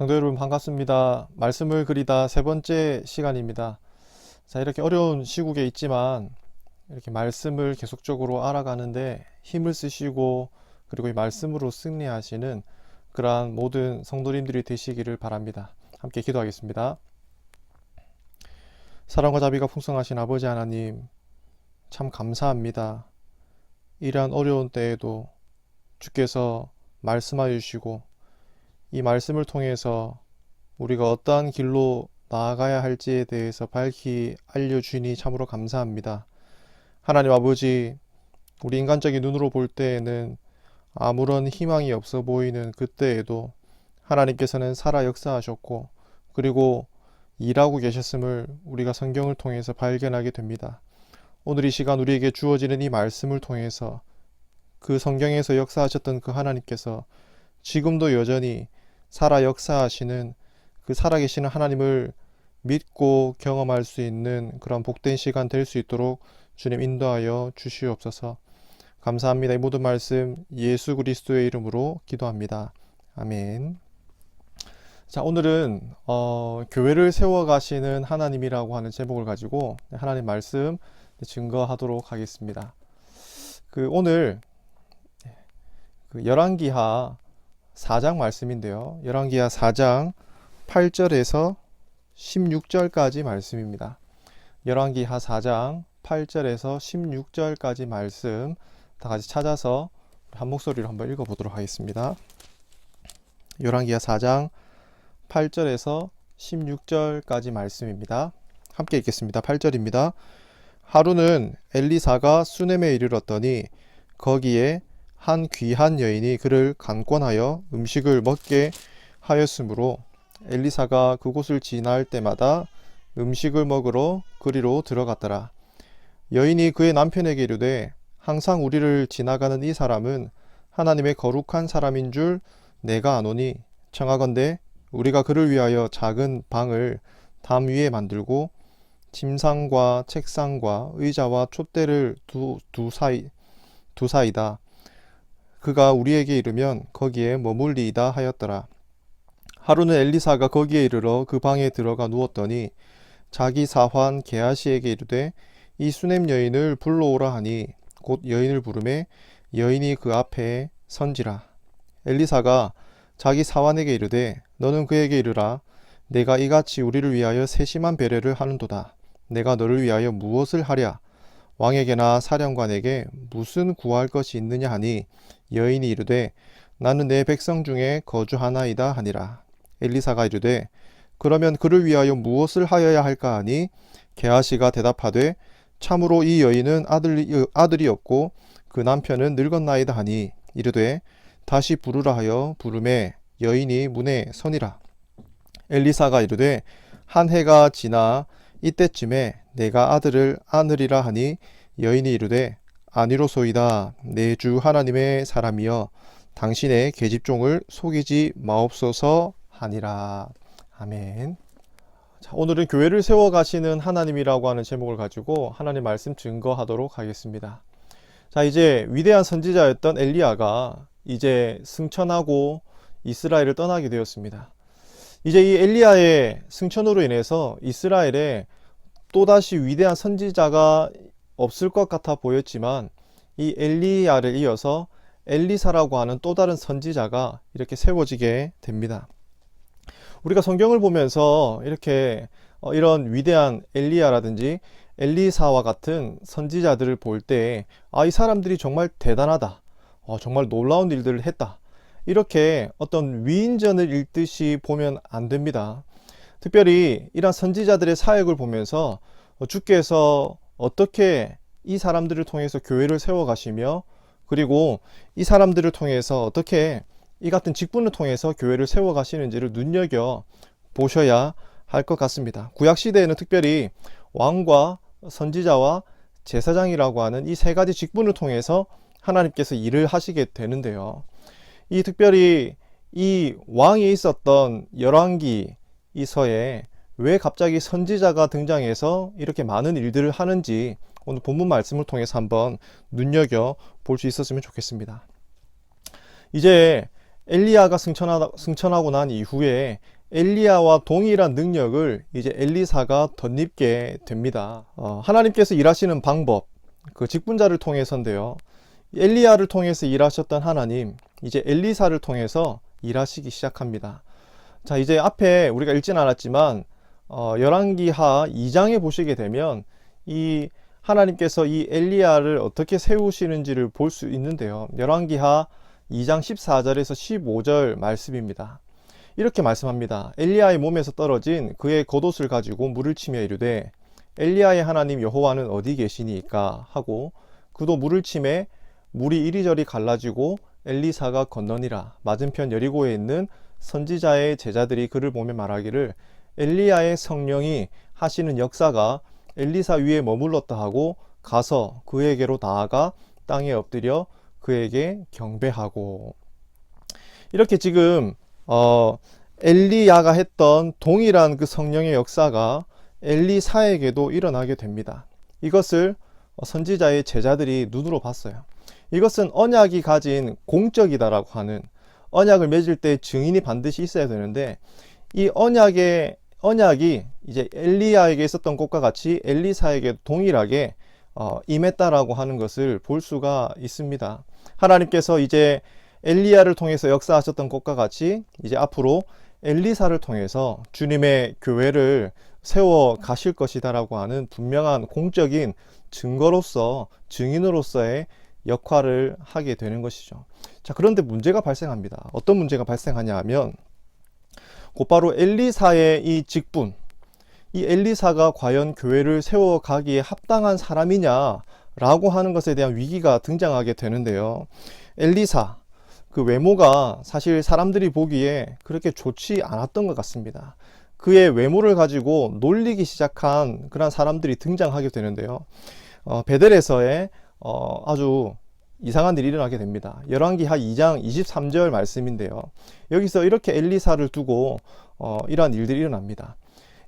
성도 여러분 반갑습니다. 말씀을 그리다 세 번째 시간입니다. 자, 이렇게 어려운 시국에 있지만 이렇게 말씀을 계속적으로 알아가는데 힘을 쓰시고 그리고 이 말씀으로 승리하시는 그러한 모든 성도님들이 되시기를 바랍니다. 함께 기도하겠습니다. 사랑과 자비가 풍성하신 아버지 하나님, 참 감사합니다. 이러한 어려운 때에도 주께서 말씀하여 주시고 이 말씀을 통해서 우리가 어떠한 길로 나아가야 할지에 대해서 밝히 알려주니 참으로 감사합니다. 하나님 아버지, 우리 인간적인 눈으로 볼 때에는 아무런 희망이 없어 보이는 그때에도 하나님께서는 살아 역사하셨고 그리고 일하고 계셨음을 우리가 성경을 통해서 발견하게 됩니다. 오늘 이 시간 우리에게 주어지는 이 말씀을 통해서 그 성경에서 역사하셨던 그 하나님께서 지금도 여전히 살아 역사하시는 그 살아계시는 하나님을 믿고 경험할 수 있는 그런 복된 시간 될 수 있도록 주님 인도하여 주시옵소서. 감사합니다. 이 모든 말씀 예수 그리스도의 이름으로 기도합니다. 아멘. 자, 오늘은 교회를 세워가시는 하나님이라고 하는 제목을 가지고 하나님 말씀 증거하도록 하겠습니다. 오늘 열왕기하 4장 말씀인데요. 열왕기하 4장 8절에서 16절까지 말씀입니다. 열왕기하 4장 8절에서 16절까지 말씀 다 같이 찾아서 한 목소리로 한번 읽어보도록 하겠습니다. 열왕기하 4장 8절에서 16절까지 말씀입니다. 함께 읽겠습니다. 8절입니다. 하루는 엘리사가 수넴에 이르렀더니 거기에 한 귀한 여인이 그를 간권하여 음식을 먹게 하였으므로 엘리사가 그곳을 지날 때마다 음식을 먹으러 그리로 들어갔더라. 여인이 그의 남편에게 이르되 항상 우리를 지나가는 이 사람은 하나님의 거룩한 사람인 줄 내가 아노니 청하건대 우리가 그를 위하여 작은 방을 담 위에 만들고 침상과 책상과 의자와 촛대를 두사이다. 그가 우리에게 이르면 거기에 머물리이다 하였더라. 하루는 엘리사가 거기에 이르러 그 방에 들어가 누웠더니 자기 사환 게하시에게 이르되 이 수넴 여인을 불러오라 하니 곧 여인을 부르매 여인이 그 앞에 선지라. 엘리사가 자기 사환에게 이르되 너는 그에게 이르라. 내가 이같이 우리를 위하여 세심한 배려를 하는도다. 내가 너를 위하여 무엇을 하랴? 왕에게나 사령관에게 무슨 구할 것이 있느냐 하니 여인이 이르되 나는 내 백성 중에 거주하나이다 하니라. 엘리사가 이르되 그러면 그를 위하여 무엇을 하여야 할까 하니 게하시가 대답하되 참으로 이 여인은 아들이 없고 그 남편은 늙었나이다 하니 이르되 다시 부르라 하여 부르매 여인이 문에 서니라. 엘리사가 이르되 한 해가 지나 이때쯤에 내가 아들을 안으리라 하니 여인이 이르되 아니로소이다. 내 주 하나님의 사람이여 당신의 계집종을 속이지 마옵소서 하니라. 아멘. 자, 오늘은 교회를 세워가시는 하나님이라고 하는 제목을 가지고 하나님 말씀 증거하도록 하겠습니다. 자, 이제 위대한 선지자였던 엘리야가 이제 승천하고 이스라엘을 떠나게 되었습니다. 이제 이 엘리야의 승천으로 인해서 이스라엘에 또다시 위대한 선지자가 없을 것 같아 보였지만 이 엘리야를 이어서 엘리사라고 하는 또 다른 선지자가 이렇게 세워지게 됩니다. 우리가 성경을 보면서 이렇게 이런 위대한 엘리야라든지 엘리사와 같은 선지자들을 볼 때 이 사람들이 정말 대단하다. 정말 놀라운 일들을 했다. 이렇게 어떤 위인전을 읽듯이 보면 안 됩니다. 특별히 이런 선지자들의 사역을 보면서 주께서 어떻게 이 사람들을 통해서 교회를 세워가시며 그리고 이 사람들을 통해서 어떻게 이 같은 직분을 통해서 교회를 세워가시는지를 눈여겨 보셔야 할 것 같습니다. 구약시대에는 특별히 왕과 선지자와 제사장이라고 하는 이 세 가지 직분을 통해서 하나님께서 일을 하시게 되는데요. 이 특별히 이 왕이 있었던 열왕기 이서에 왜 갑자기 선지자가 등장해서 이렇게 많은 일들을 하는지 오늘 본문 말씀을 통해서 한번 눈여겨 볼 수 있었으면 좋겠습니다. 이제 엘리야가 승천하고 난 이후에 엘리야와 동일한 능력을 이제 엘리사가 덧입게 됩니다. 하나님께서 일하시는 방법, 그 직분자를 통해서인데요. 엘리야를 통해서 일하셨던 하나님, 이제 엘리사를 통해서 일하시기 시작합니다. 자, 이제 앞에 우리가 읽진 않았지만 열왕기하 2장에 보시게 되면 이 하나님께서 이 엘리야를 어떻게 세우시는지를 볼 수 있는데요. 열왕기하 2장 14절에서 15절 말씀입니다. 이렇게 말씀합니다. 엘리야의 몸에서 떨어진 그의 겉옷을 가지고 물을 치며 이르되 엘리야의 하나님 여호와는 어디 계시니까 하고 그도 물을 치매 물이 이리저리 갈라지고 엘리사가 건너니라. 맞은편 여리고에 있는 선지자의 제자들이 그를 보며 말하기를 엘리야의 성령이 하시는 역사가 엘리사 위에 머물렀다 하고 가서 그에게로 나아가 땅에 엎드려 그에게 경배하고. 이렇게 지금 엘리야가 했던 동일한 그 성령의 역사가 엘리사에게도 일어나게 됩니다. 이것을 선지자의 제자들이 눈으로 봤어요. 이것은 언약이 가진 공적이다라고 하는, 언약을 맺을 때 증인이 반드시 있어야 되는데 이 언약이 이제 엘리야에게 있었던 것과 같이 엘리사에게 동일하게 임했다라고 하는 것을 볼 수가 있습니다. 하나님께서 이제 엘리야를 통해서 역사하셨던 것과 같이 이제 앞으로 엘리사를 통해서 주님의 교회를 세워 가실 것이다라고 하는 분명한 공적인 증거로서, 증인으로서의 역할을 하게 되는 것이죠. 자, 그런데 문제가 발생합니다. 어떤 문제가 발생하냐 하면 곧바로 엘리사의 이 직분, 이 엘리사가 과연 교회를 세워가기에 합당한 사람이냐라고 하는 것에 대한 위기가 등장하게 되는데요. 엘리사, 그 외모가 사실 사람들이 보기에 그렇게 좋지 않았던 것 같습니다. 그의 외모를 가지고 놀리기 시작한 그런 사람들이 등장하게 되는데요. 베델에서의 아주 이상한 일이 일어나게 됩니다. 열왕기하 2장 23절 말씀인데요. 여기서 이렇게 엘리사를 두고 이러한 일들이 일어납니다.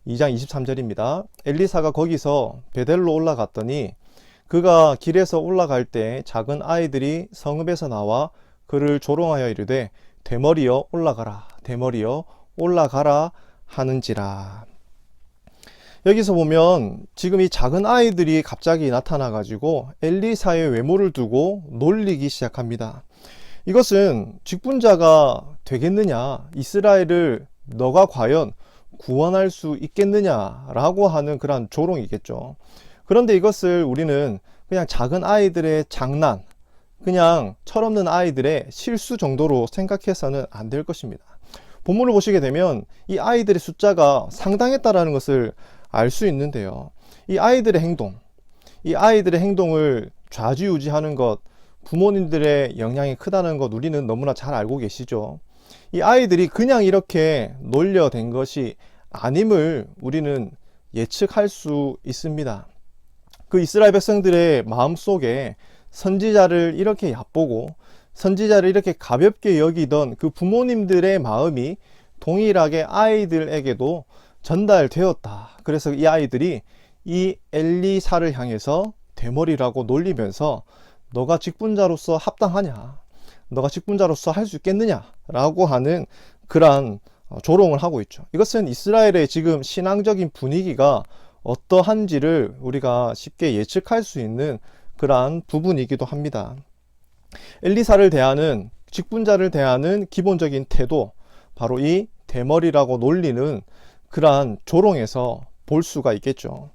2장 23절입니다. 엘리사가 거기서 베델로 올라갔더니 그가 길에서 올라갈 때 작은 아이들이 성읍에서 나와 그를 조롱하여 이르되 대머리여 올라가라, 대머리여 올라가라 하는지라. 여기서 보면 지금 이 작은 아이들이 갑자기 나타나 가지고 엘리사의 외모를 두고 놀리기 시작합니다. 이것은 직분자가 되겠느냐, 이스라엘을 너가 과연 구원할 수 있겠느냐라고 하는 그런 조롱이겠죠. 그런데 이것을 우리는 그냥 작은 아이들의 장난, 그냥 철없는 아이들의 실수 정도로 생각해서는 안 될 것입니다. 본문을 보시게 되면 이 아이들의 숫자가 상당했다라는 것을 알 수 있는데요. 이 아이들의 행동을 좌지우지하는 것, 부모님들의 영향이 크다는 것 우리는 너무나 잘 알고 계시죠. 이 아이들이 그냥 이렇게 놀려댄 것이 아님을 우리는 예측할 수 있습니다. 그 이스라엘 백성들의 마음속에 선지자를 이렇게 얕보고 선지자를 이렇게 가볍게 여기던 그 부모님들의 마음이 동일하게 아이들에게도 전달되었다. 그래서 이 아이들이 이 엘리사를 향해서 대머리라고 놀리면서 너가 직분자로서 합당하냐, 너가 직분자로서 할 수 있겠느냐 라고 하는 그러한 조롱을 하고 있죠. 이것은 이스라엘의 지금 신앙적인 분위기가 어떠한지를 우리가 쉽게 예측할 수 있는 그러한 부분이기도 합니다. 엘리사를 대하는, 직분자를 대하는 기본적인 태도, 바로 이 대머리라고 놀리는 그러한 조롱에서 볼 수가 있겠죠.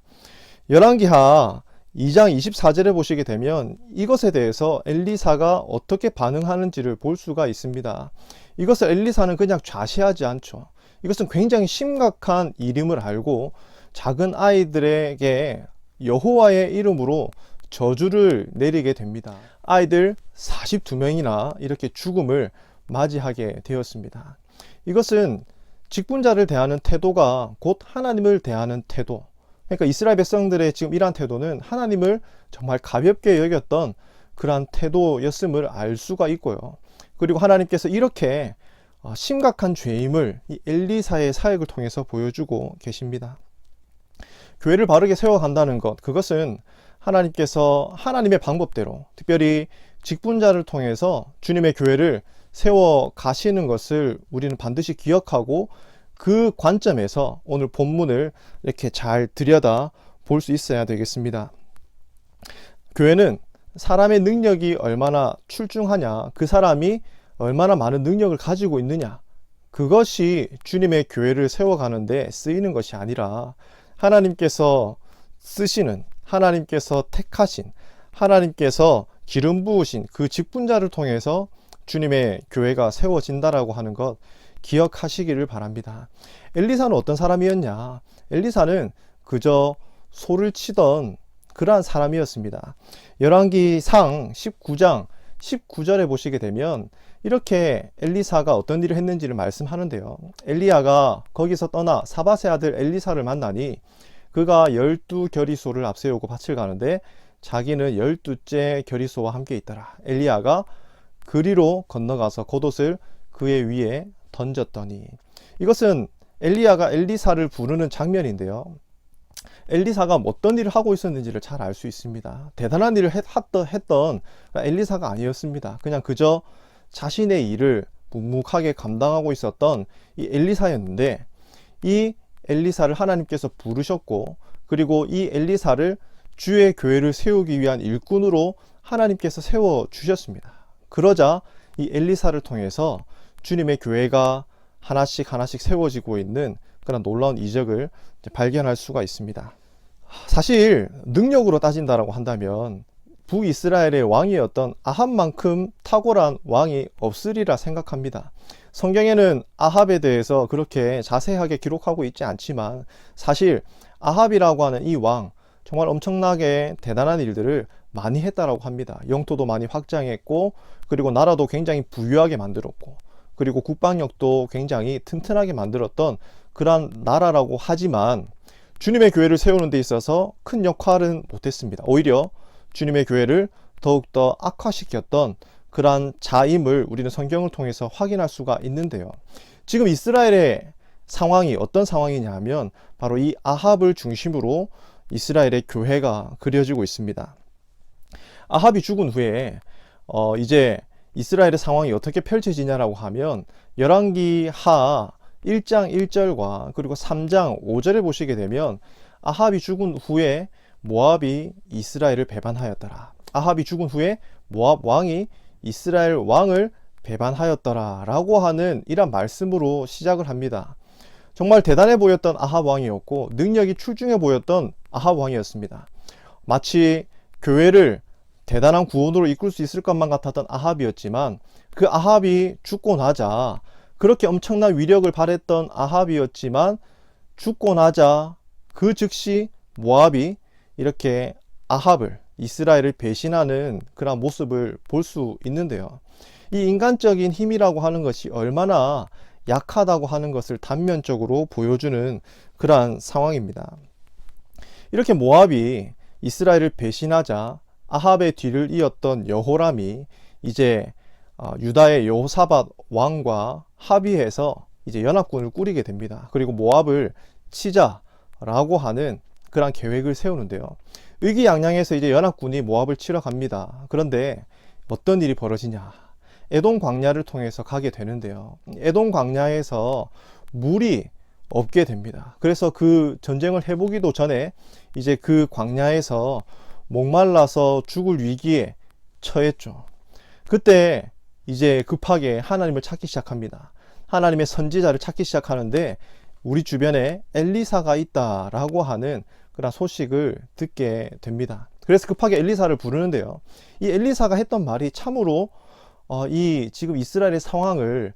열왕기하 2장 24절에 보시게 되면 이것에 대해서 엘리사가 어떻게 반응하는지를 볼 수가 있습니다. 이것을 엘리사는 그냥 좌시하지 않죠. 이것은 굉장히 심각한 일임을 알고 작은 아이들에게 여호와의 이름으로 저주를 내리게 됩니다. 아이들 42명이나 이렇게 죽음을 맞이하게 되었습니다. 이것은 직분자를 대하는 태도가 곧 하나님을 대하는 태도, 그러니까 이스라엘 백성들의 지금 이러한 태도는 하나님을 정말 가볍게 여겼던 그러한 태도였음을 알 수가 있고요. 그리고 하나님께서 이렇게 심각한 죄임을 이 엘리사의 사역을 통해서 보여주고 계십니다. 교회를 바르게 세워간다는 것, 그것은 하나님께서 하나님의 방법대로 특별히 직분자를 통해서 주님의 교회를 세워 가시는 것을 우리는 반드시 기억하고 그 관점에서 오늘 본문을 이렇게 잘 들여다 볼 수 있어야 되겠습니다. 교회는 사람의 능력이 얼마나 출중하냐, 그 사람이 얼마나 많은 능력을 가지고 있느냐, 그것이 주님의 교회를 세워가는데 쓰이는 것이 아니라 하나님께서 쓰시는, 하나님께서 택하신, 하나님께서 기름 부으신 그 직분자를 통해서 주님의 교회가 세워진다라고 하는 것 기억하시기를 바랍니다. 엘리사는 어떤 사람이었냐? 엘리사는 그저 소를 치던 그러한 사람이었습니다. 열왕기상 19장 19절에 보시게 되면 이렇게 엘리사가 어떤 일을 했는지를 말씀하는데요. 엘리야가 거기서 떠나 사밧의 아들 엘리사를 만나니 그가 12겨리소를 앞세우고 밭을 가는데 자기는 12째 겨리소와 함께 있더라. 엘리야가 그리로 건너가서 겉옷을 그의 위에 던졌더니, 이것은 엘리야가 엘리사를 부르는 장면인데요. 엘리사가 어떤 일을 하고 있었는지를 잘 알 수 있습니다. 대단한 일을 했던 엘리사가 아니었습니다. 그냥 그저 자신의 일을 묵묵하게 감당하고 있었던 이 엘리사였는데, 이 엘리사를 하나님께서 부르셨고, 그리고 이 엘리사를 주의 교회를 세우기 위한 일꾼으로 하나님께서 세워주셨습니다. 그러자 이 엘리사를 통해서 주님의 교회가 하나씩 세워지고 있는 그런 놀라운 이적을 발견할 수가 있습니다. 사실 능력으로 따진다라고 한다면 북이스라엘의 왕이었던 아합만큼 탁월한 왕이 없으리라 생각합니다. 성경에는 아합에 대해서 그렇게 자세하게 기록하고 있지 않지만 사실 아합이라고 하는 이 왕, 정말 엄청나게 대단한 일들을 많이 했다라고 합니다. 영토도 많이 확장했고, 그리고 나라도 굉장히 부유하게 만들었고, 그리고 국방력도 굉장히 튼튼하게 만들었던 그러한 나라라고 하지만 주님의 교회를 세우는 데 있어서 큰 역할은 못했습니다. 오히려 주님의 교회를 더욱더 악화시켰던 그러한 자임을 우리는 성경을 통해서 확인할 수가 있는데요. 지금 이스라엘의 상황이 어떤 상황이냐 하면 바로 이 아합을 중심으로 이스라엘의 교회가 그려지고 있습니다. 아합이 죽은 후에 이제 이스라엘의 상황이 어떻게 펼쳐지냐라고 하면 열왕기하 1장 1절과 그리고 3장 5절에 보시게 되면 아합이 죽은 후에 모압이 이스라엘을 배반하였더라. 아합이 죽은 후에 모압 왕이 이스라엘 왕을 배반하였더라 라고 하는 이런 말씀으로 시작을 합니다. 정말 대단해 보였던 아합 왕이었고 능력이 출중해 보였던 아합 왕이었습니다. 마치 교회를 대단한 구원으로 이끌 수 있을 것만 같았던 아합이었지만 그 아합이 죽고 나자, 그렇게 엄청난 위력을 발했던 아합이었지만 죽고 나자 그 즉시 모압이 이렇게 아합을, 이스라엘을 배신하는 그런 모습을 볼 수 있는데요. 이 인간적인 힘이라고 하는 것이 얼마나 약하다고 하는 것을 단면적으로 보여주는 그러한 상황입니다. 이렇게 모압이 이스라엘을 배신하자 아합의 뒤를 이었던 여호람이 이제 유다의 여호사밧 왕과 합의해서 이제 연합군을 꾸리게 됩니다. 그리고 모압을 치자라고 하는 그런 계획을 세우는데요. 의기양양해서 이제 연합군이 모압을 치러 갑니다. 그런데 어떤 일이 벌어지냐? 에돔 광야를 통해서 가게 되는데요. 에돔 광야에서 물이 없게 됩니다. 그래서 그 전쟁을 해보기도 전에 이제 그 광야에서 목말라서 죽을 위기에 처했죠. 그때 이제 급하게 하나님을 찾기 시작합니다. 하나님의 선지자를 찾기 시작하는데 우리 주변에 엘리사가 있다라고 하는 그런 소식을 듣게 됩니다. 그래서 급하게 엘리사를 부르는데요. 이 엘리사가 했던 말이 참으로 이 지금 이스라엘의 상황을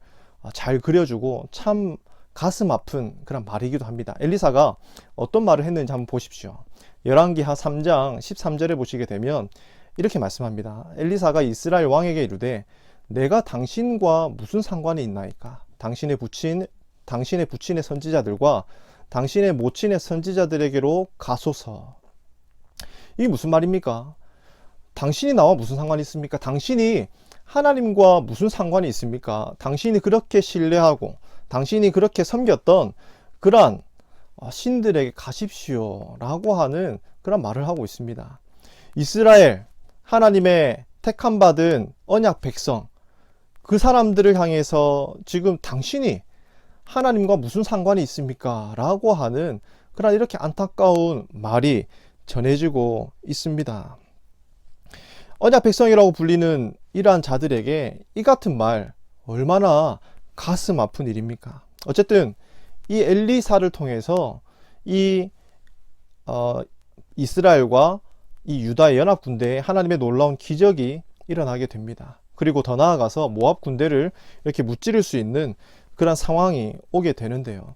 잘 그려주고 참 가슴 아픈 그런 말이기도 합니다. 엘리사가 어떤 말을 했는지 한번 보십시오. 열왕기하 3장 13절에 보시게 되면 이렇게 말씀합니다. 엘리사가 이스라엘 왕에게 이르되 내가 당신과 무슨 상관이 있나이까? 당신의 부친의 선지자들과 당신의 모친의 선지자들에게로 가소서. 이게 무슨 말입니까? 당신이 나와 무슨 상관이 있습니까? 당신이 하나님과 무슨 상관이 있습니까? 당신이 그렇게 신뢰하고 당신이 그렇게 섬겼던 그러한 신들에게 가십시오 라고 하는 그런 말을 하고 있습니다. 이스라엘, 하나님의 택함 받은 언약 백성, 그 사람들을 향해서 지금 당신이 하나님과 무슨 상관이 있습니까? 라고 하는 그런 이렇게 안타까운 말이 전해지고 있습니다. 언약 백성이라고 불리는 이러한 자들에게 이 같은 말 얼마나 가슴 아픈 일입니까? 어쨌든 이 엘리사를 통해서 이 이스라엘과 이 유다의 연합 군대에 하나님의 놀라운 기적이 일어나게 됩니다. 그리고 더 나아가서 모압 군대를 이렇게 무찌를 수 있는 그런 상황이 오게 되는데요.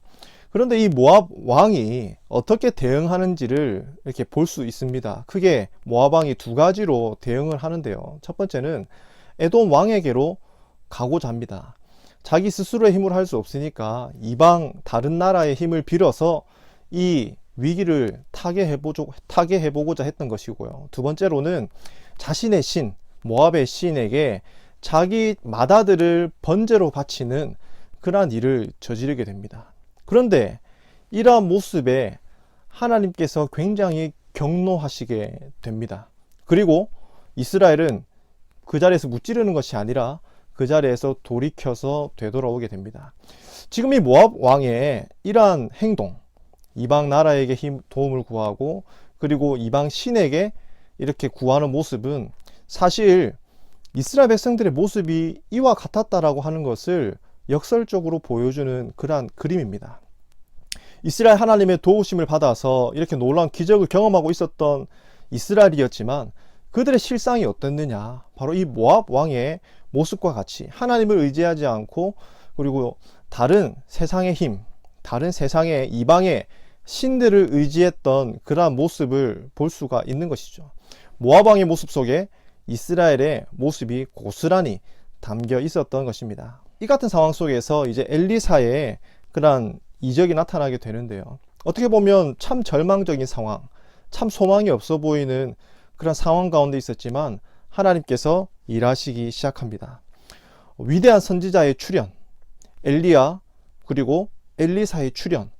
그런데 이 모압 왕이 어떻게 대응하는지를 이렇게 볼 수 있습니다. 크게 모압 왕이 두 가지로 대응을 하는데요. 첫 번째는 에돔 왕에게로 가고자 합니다. 자기 스스로의 힘으로 할 수 없으니까 이방 다른 나라의 힘을 빌어서 이 위기를 타개해보고자 했던 것이고요. 두 번째로는 자신의 신, 모압의 신에게 자기 맏아들을 번제로 바치는 그러한 일을 저지르게 됩니다. 그런데 이러한 모습에 하나님께서 굉장히 경노하시게 됩니다. 그리고 이스라엘은 그 자리에서 무찌르는 것이 아니라 그 자리에서 돌이켜서 되돌아오게 됩니다. 지금 이 모압 왕의 이러한 행동, 이방 나라에게 도움을 구하고 그리고 이방 신에게 이렇게 구하는 모습은 사실 이스라엘 백성들의 모습이 이와 같았다라고 하는 것을 역설적으로 보여주는 그러한 그림입니다. 이스라엘 하나님의 도우심을 받아서 이렇게 놀라운 기적을 경험하고 있었던 이스라엘이었지만 그들의 실상이 어땠느냐? 바로 이 모압 왕의 모습과 같이 하나님을 의지하지 않고 그리고 다른 세상의 힘, 다른 세상의 이방의 신들을 의지했던 그러한 모습을 볼 수가 있는 것이죠. 모압 왕의 모습 속에 이스라엘의 모습이 고스란히 담겨 있었던 것입니다. 이 같은 상황 속에서 이제 엘리사의 그러한 이적이 나타나게 되는데요. 어떻게 보면 참 절망적인 상황, 참 소망이 없어 보이는 그런 상황 가운데 있었지만 하나님께서 일하시기 시작합니다. 위대한 선지자의 출현, 엘리야 그리고 엘리사의 출현,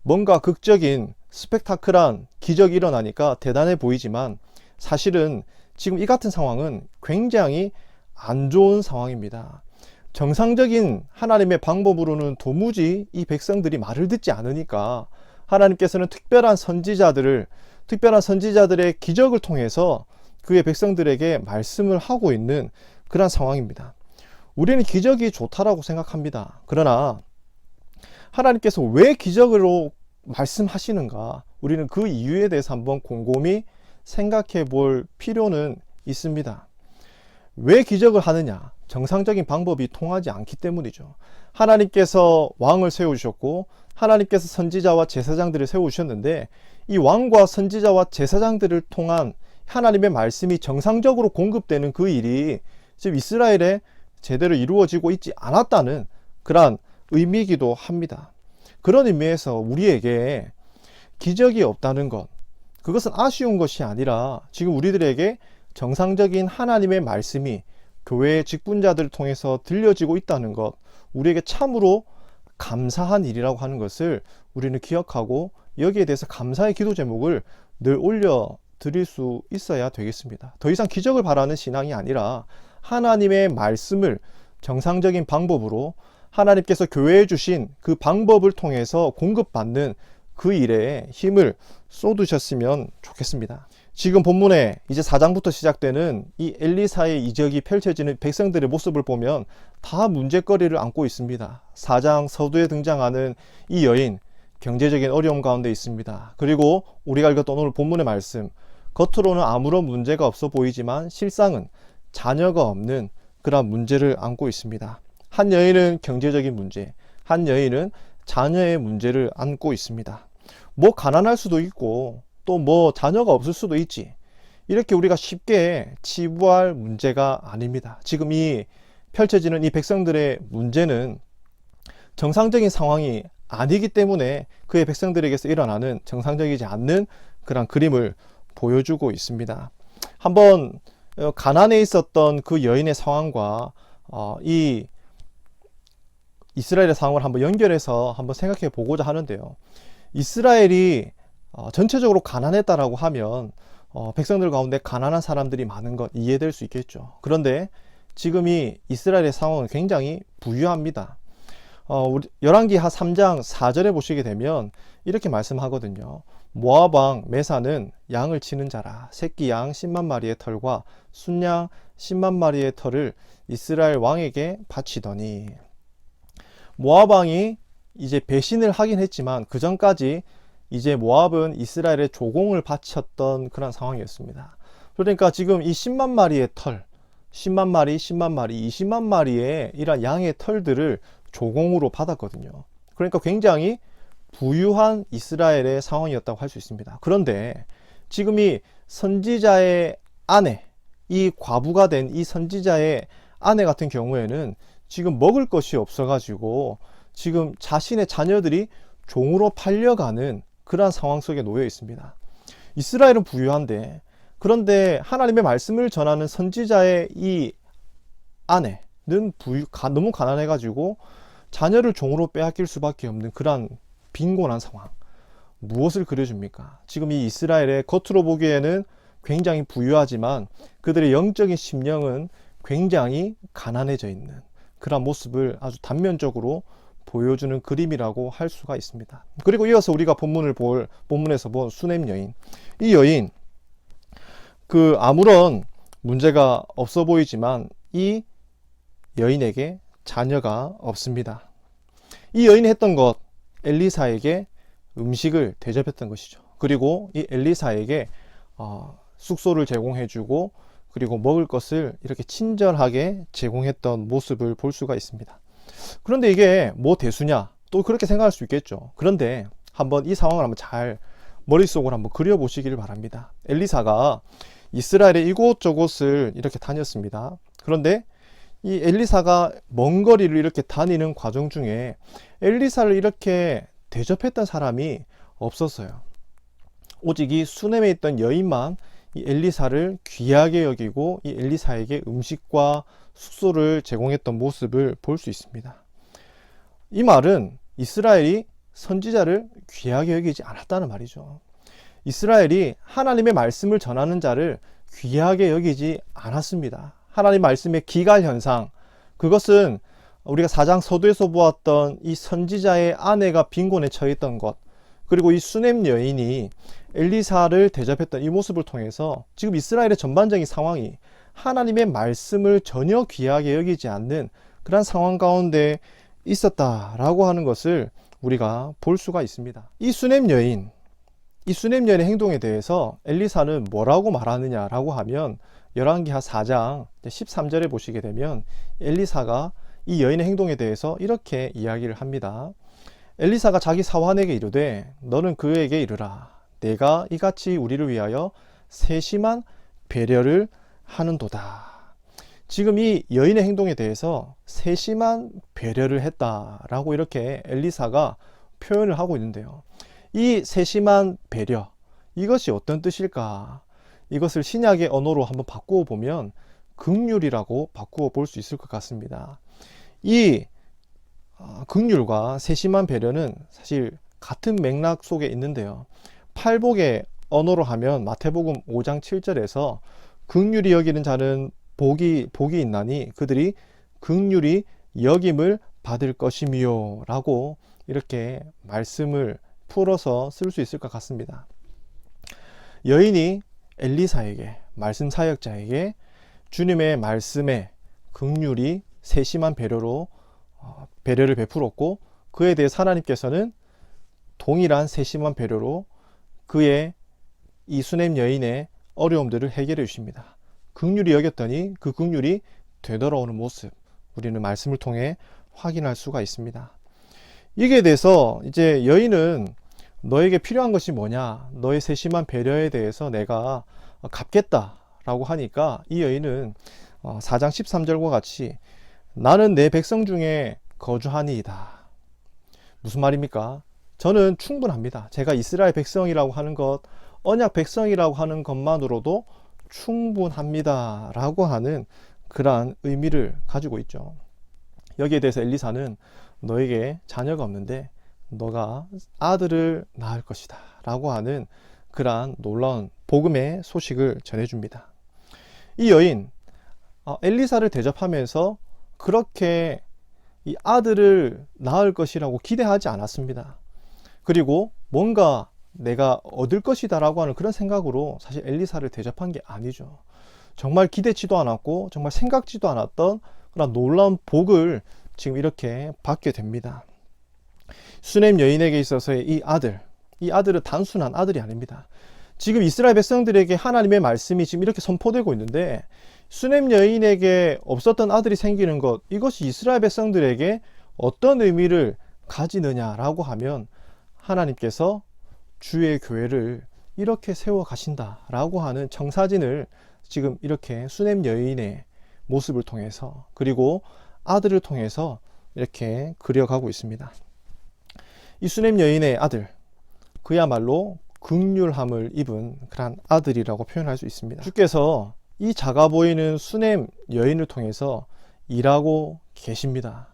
뭔가 극적인 스펙타클한 기적이 일어나니까 대단해 보이지만 사실은 지금 이 같은 상황은 굉장히 안 좋은 상황입니다. 정상적인 하나님의 방법으로는 도무지 이 백성들이 말을 듣지 않으니까 하나님께서는 특별한 선지자들의 기적을 통해서 그의 백성들에게 말씀을 하고 있는 그런 상황입니다. 우리는 기적이 좋다라고 생각합니다. 그러나 하나님께서 왜 기적으로 말씀하시는가? 우리는 그 이유에 대해서 한번 곰곰이 생각해 볼 필요는 있습니다. 왜 기적을 하느냐? 정상적인 방법이 통하지 않기 때문이죠. 하나님께서 왕을 세우셨고 하나님께서 선지자와 제사장들을 세우셨는데 이 왕과 선지자와 제사장들을 통한 하나님의 말씀이 정상적으로 공급되는 그 일이 지금 이스라엘에 제대로 이루어지고 있지 않았다는 그러한 의미이기도 합니다. 그런 의미에서 우리에게 기적이 없다는 것, 그것은 아쉬운 것이 아니라 지금 우리들에게 정상적인 하나님의 말씀이 교회의 직분자들을 통해서 들려지고 있다는 것, 우리에게 참으로 감사한 일이라고 하는 것을 우리는 기억하고 여기에 대해서 감사의 기도 제목을 늘 올려 드릴 수 있어야 되겠습니다. 더 이상 기적을 바라는 신앙이 아니라 하나님의 말씀을 정상적인 방법으로 하나님께서 교회에 주신 그 방법을 통해서 공급받는 그 일에 힘을 쏟으셨으면 좋겠습니다. 지금 본문에 이제 4장부터 시작되는 이 엘리사의 이적이 펼쳐지는 백성들의 모습을 보면 다 문제거리를 안고 있습니다. 4장 서두에 등장하는 이 여인, 경제적인 어려움 가운데 있습니다. 그리고 우리가 읽었던 오늘 본문의 말씀, 겉으로는 아무런 문제가 없어 보이지만 실상은 자녀가 없는 그런 문제를 안고 있습니다. 한 여인은 경제적인 문제, 한 여인은 자녀의 문제를 안고 있습니다. 뭐 가난할 수도 있고 또 뭐 자녀가 없을 수도 있지, 이렇게 우리가 쉽게 치부할 문제가 아닙니다. 지금 이 펼쳐지는 이 백성들의 문제는 정상적인 상황이 아니기 때문에 그의 백성들에게서 일어나는 정상적이지 않는 그런 그림을 보여주고 있습니다. 한번 가난에 있었던 그 여인의 상황과 이 이스라엘의 상황을 한번 연결해서 한번 생각해 보고자 하는데요. 이스라엘이 전체적으로 가난했다라고 하면 백성들 가운데 가난한 사람들이 많은 것 이해될 수 있겠죠. 그런데 지금 이 이스라엘의 상황은 굉장히 부유합니다. 우리 열왕기하 3장 4절에 보시게 되면 이렇게 말씀하거든요. 모압 왕 메사는 양을 치는 자라. 새끼 양 10만 마리의 털과 순양 10만 마리의 털을 이스라엘 왕에게 바치더니, 모압 왕이 이제 배신을 하긴 했지만 그 전까지 이제 모압은 이스라엘의 조공을 바쳤던 그런 상황이었습니다. 그러니까 지금 이 10만 마리의 털, 10만 마리, 10만 마리, 20만 마리의 이런 양의 털들을 조공으로 받았거든요. 그러니까 굉장히 부유한 이스라엘의 상황이었다고 할 수 있습니다. 그런데 지금 이 선지자의 아내, 이 과부가 된 이 선지자의 아내 같은 경우에는 지금 먹을 것이 없어가지고 지금 자신의 자녀들이 종으로 팔려가는 그러한 상황 속에 놓여 있습니다. 이스라엘은 부유한데, 그런데 하나님의 말씀을 전하는 선지자의 이 아내는 너무 가난해가지고 자녀를 종으로 빼앗길 수밖에 없는 그러한 빈곤한 상황. 무엇을 그려줍니까? 지금 이 이스라엘의 겉으로 보기에는 굉장히 부유하지만 그들의 영적인 심령은 굉장히 가난해져 있는 그런 모습을 아주 단면적으로 보여주는 그림이라고 할 수가 있습니다. 그리고 이어서 우리가 본문에서 본 수넴 여인. 이 여인, 아무런 문제가 없어 보이지만 이 여인에게 자녀가 없습니다. 이 여인이 했던 것, 엘리사에게 음식을 대접했던 것이죠. 그리고 이 엘리사에게 숙소를 제공해주고 그리고 먹을 것을 이렇게 친절하게 제공했던 모습을 볼 수가 있습니다. 그런데 이게 뭐 대수냐? 또 그렇게 생각할 수 있겠죠. 그런데 한번 이 상황을 한번 잘 머릿속으로 한번 그려보시길 바랍니다. 엘리사가 이스라엘의 이곳저곳을 이렇게 다녔습니다. 그런데 이 엘리사가 먼 거리를 이렇게 다니는 과정 중에 엘리사를 이렇게 대접했던 사람이 없었어요. 오직 이 수넴에 있던 여인만 이 엘리사를 귀하게 여기고 이 엘리사에게 음식과 숙소를 제공했던 모습을 볼 수 있습니다. 이 말은 이스라엘이 선지자를 귀하게 여기지 않았다는 말이죠. 이스라엘이 하나님의 말씀을 전하는 자를 귀하게 여기지 않았습니다. 하나님 말씀의 기갈 현상, 그것은 우리가 4장 서두에서 보았던 이 선지자의 아내가 빈곤에 처했던 것, 그리고 이 수넴 여인이 엘리사를 대접했던 이 모습을 통해서 지금 이스라엘의 전반적인 상황이 하나님의 말씀을 전혀 귀하게 여기지 않는 그런 상황 가운데 있었다라고 하는 것을 우리가 볼 수가 있습니다. 이 수넴 여인의 행동에 대해서 엘리사는 뭐라고 말하느냐라고 하면 열왕기하 4장 13절에 보시게 되면 엘리사가 이 여인의 행동에 대해서 이렇게 이야기를 합니다. 엘리사가 자기 사환에게 이르되 너는 그에게 이르라. 내가 이같이 우리를 위하여 세심한 배려를 하는도다. 지금 이 여인의 행동에 대해서 세심한 배려를 했다라고 이렇게 엘리사가 표현을 하고 있는데요. 이 세심한 배려, 이것이 어떤 뜻일까? 이것을 신약의 언어로 한번 바꾸어 보면 긍휼이라고 바꾸어 볼 수 있을 것 같습니다. 이 긍휼과 세심한 배려는 사실 같은 맥락 속에 있는데요. 팔복의 언어로 하면 마태복음 5장 7절에서 긍휼히 여기는 자는 복이 있나니 그들이 긍휼히 여김을 받을 것이미요 라고 이렇게 말씀을 풀어서 쓸 수 있을 것 같습니다. 여인이 엘리사에게, 말씀 사역자에게 주님의 말씀에 긍휼히 세심한 배려를 베풀었고, 그에 대해 하나님께서는 동일한 세심한 배려로 그의 이 수넴 여인의 어려움들을 해결해 주십니다. 긍휼히 여겼더니 그 긍휼이 되돌아오는 모습, 우리는 말씀을 통해 확인할 수가 있습니다. 이게 대해서 이제 여인은 너에게 필요한 것이 뭐냐, 너의 세심한 배려에 대해서 내가 갚겠다라고 하니까 이 여인은 4장 13절과 같이 나는 내 백성 중에 거주하니이다. 무슨 말입니까? 저는 충분합니다. 제가 이스라엘 백성이라고 하는 것, 언약 백성이라고 하는 것만으로도 충분합니다 라고 하는 그러한 의미를 가지고 있죠. 여기에 대해서 엘리사는 너에게 자녀가 없는데 너가 아들을 낳을 것이다 라고 하는 그러한 놀라운 복음의 소식을 전해줍니다. 이 여인 엘리사를 대접하면서 그렇게 이 아들을 낳을 것이라고 기대하지 않았습니다. 그리고 뭔가 내가 얻을 것이다 라고 하는 그런 생각으로 사실 엘리사를 대접한 게 아니죠. 정말 기대치도 않았고 정말 생각지도 않았던 그런 놀라운 복을 지금 이렇게 받게 됩니다. 수넴 여인에게 있어서의 이 아들은 단순한 아들이 아닙니다. 지금 이스라엘 백성들에게 하나님의 말씀이 지금 이렇게 선포되고 있는데, 수넴 여인에게 없었던 아들이 생기는 것, 이것이 이스라엘 백성들에게 어떤 의미를 가지느냐라고 하면, 하나님께서 주의 교회를 이렇게 세워 가신다라고 하는 청사진을 지금 이렇게 수넴 여인의 모습을 통해서, 그리고 아들을 통해서 이렇게 그려가고 있습니다. 이 수넴 여인의 아들, 그야말로 긍휼함을 입은 그런 아들이라고 표현할 수 있습니다. 주께서 이 작아 보이는 수넴 여인을 통해서 일하고 계십니다.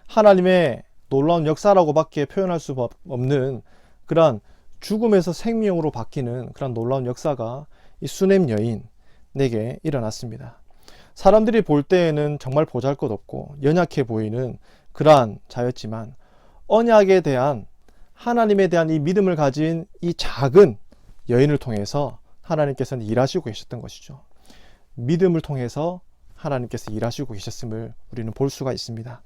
하나님의 놀라운 역사라고밖에 표현할 수 없는 그런 죽음에서 생명으로 바뀌는 그런 놀라운 역사가 이 수넴 여인에게 일어났습니다. 사람들이 볼 때에는 정말 보잘것없고 연약해 보이는 그러한 자였지만, 언약에 대한 하나님에 대한 이 믿음을 가진 이 작은 여인을 통해서 하나님께서는 일하시고 계셨던 것이죠. 믿음을 통해서 하나님께서 일하시고 계셨음을 우리는 볼 수가 있습니다.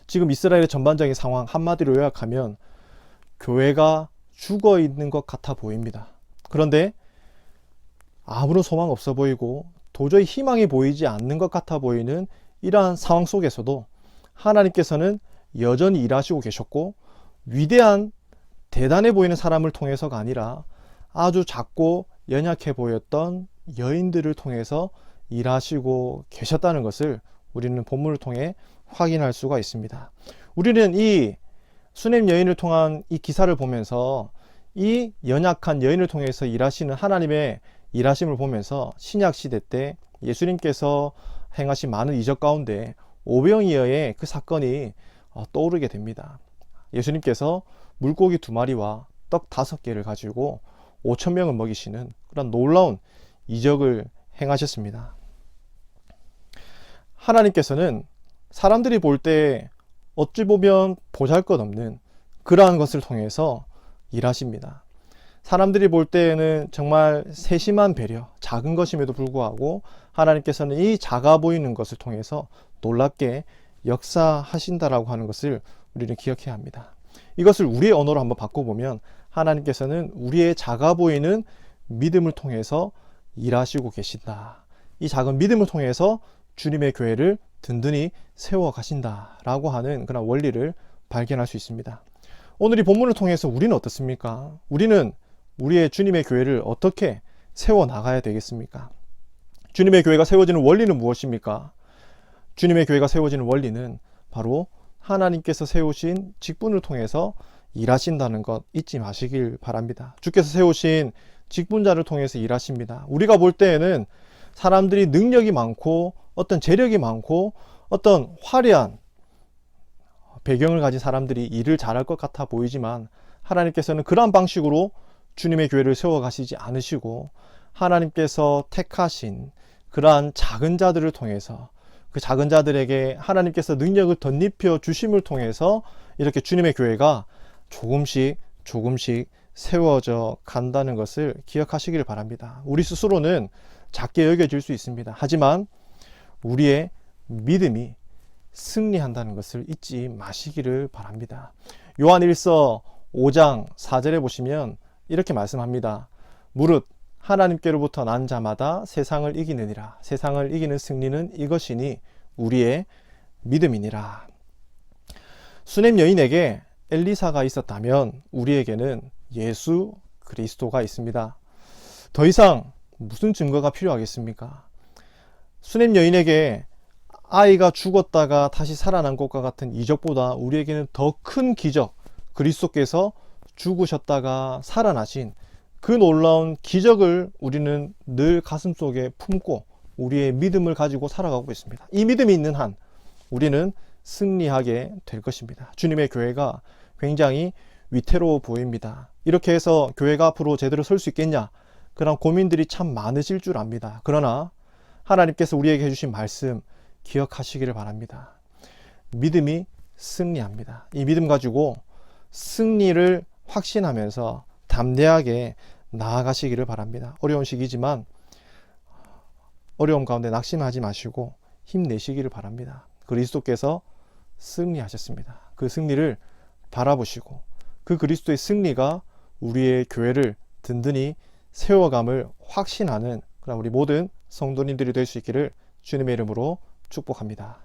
지금 이스라엘의 전반적인 상황 한마디로 요약하면 교회가 죽어 있는 것 같아 보입니다. 그런데 아무런 소망 없어 보이고 도저히 희망이 보이지 않는 것 같아 보이는 이러한 상황 속에서도 하나님께서는 여전히 일하시고 계셨고, 위대한 대단해 보이는 사람을 통해서가 아니라 아주 작고 연약해 보였던 여인들을 통해서 일하시고 계셨다는 것을 우리는 본문을 통해 확인할 수가 있습니다. 우리는 이 수넴 여인을 통한 이 기사를 보면서 이 연약한 여인을 통해서 일하시는 하나님의 일하심을 보면서 신약 시대 때 예수님께서 행하신 많은 이적 가운데 오병이어의 그 사건이 떠오르게 됩니다. 예수님께서 물고기 2마리와 떡 5개를 가지고 5,000명을 먹이시는 그런 놀라운 이적을 행하셨습니다. 하나님께서는 사람들이 볼 때 어찌 보면 보잘것없는 그러한 것을 통해서 일하십니다. 사람들이 볼 때에는 정말 세심한 배려, 작은 것임에도 불구하고 하나님께서는 이 작아 보이는 것을 통해서 놀랍게 역사하신다라고 하는 것을 우리는 기억해야 합니다. 이것을 우리의 언어로 한번 바꿔보면, 하나님께서는 우리의 작아 보이는 믿음을 통해서 일하시고 계신다. 이 작은 믿음을 통해서 주님의 교회를 든든히 세워 가신다라고 하는 그런 원리를 발견할 수 있습니다. 오늘 이 본문을 통해서 우리는 어떻습니까? 우리는 우리의 주님의 교회를 어떻게 세워 나가야 되겠습니까? 주님의 교회가 세워지는 원리는 무엇입니까? 주님의 교회가 세워지는 원리는 바로 하나님께서 세우신 직분을 통해서 일하신다는 것 잊지 마시길 바랍니다. 주께서 세우신 직분자를 통해서 일하십니다. 우리가 볼 때에는 사람들이 능력이 많고 어떤 재력이 많고 어떤 화려한 배경을 가진 사람들이 일을 잘할 것 같아 보이지만, 하나님께서는 그러한 방식으로 주님의 교회를 세워가시지 않으시고 하나님께서 택하신 그러한 작은 자들을 통해서, 그 작은 자들에게 하나님께서 능력을 덧입혀 주심을 통해서 이렇게 주님의 교회가 조금씩 세워져 간다는 것을 기억하시길 바랍니다. 우리 스스로는 작게 여겨질 수 있습니다. 하지만 우리의 믿음이 승리한다는 것을 잊지 마시기를 바랍니다. 요한 1서 5장 4절에 보시면 이렇게 말씀합니다. 무릇 하나님께로부터 난 자마다 세상을 이기느니라. 세상을 이기는 승리는 이것이니 우리의 믿음이니라. 수넴 여인에게 엘리사가 있었다면 우리에게는 예수 그리스도가 있습니다. 더 이상 무슨 증거가 필요하겠습니까? 수넴 여인에게 아이가 죽었다가 다시 살아난 것과 같은 이적보다 우리에게는 더 큰 기적, 그리스도께서 죽으셨다가 살아나신 그 놀라운 기적을 우리는 늘 가슴속에 품고 우리의 믿음을 가지고 살아가고 있습니다. 이 믿음이 있는 한 우리는 승리하게 될 것입니다. 주님의 교회가 굉장히 위태로워 보입니다. 이렇게 해서 교회가 앞으로 제대로 설 수 있겠냐? 그런 고민들이 참 많으실 줄 압니다. 그러나 하나님께서 우리에게 해주신 말씀 기억하시기를 바랍니다. 믿음이 승리합니다. 이 믿음 가지고 승리를 확신하면서 담대하게 나아가시기를 바랍니다. 어려운 시기지만 어려움 가운데 낙심하지 마시고 힘내시기를 바랍니다. 그리스도께서 승리하셨습니다. 그 승리를 바라보시고 그 그리스도의 승리가 우리의 교회를 든든히 세워감을 확신하는 그런 우리 모든 성도님들이 될 수 있기를 주님의 이름으로 축복합니다.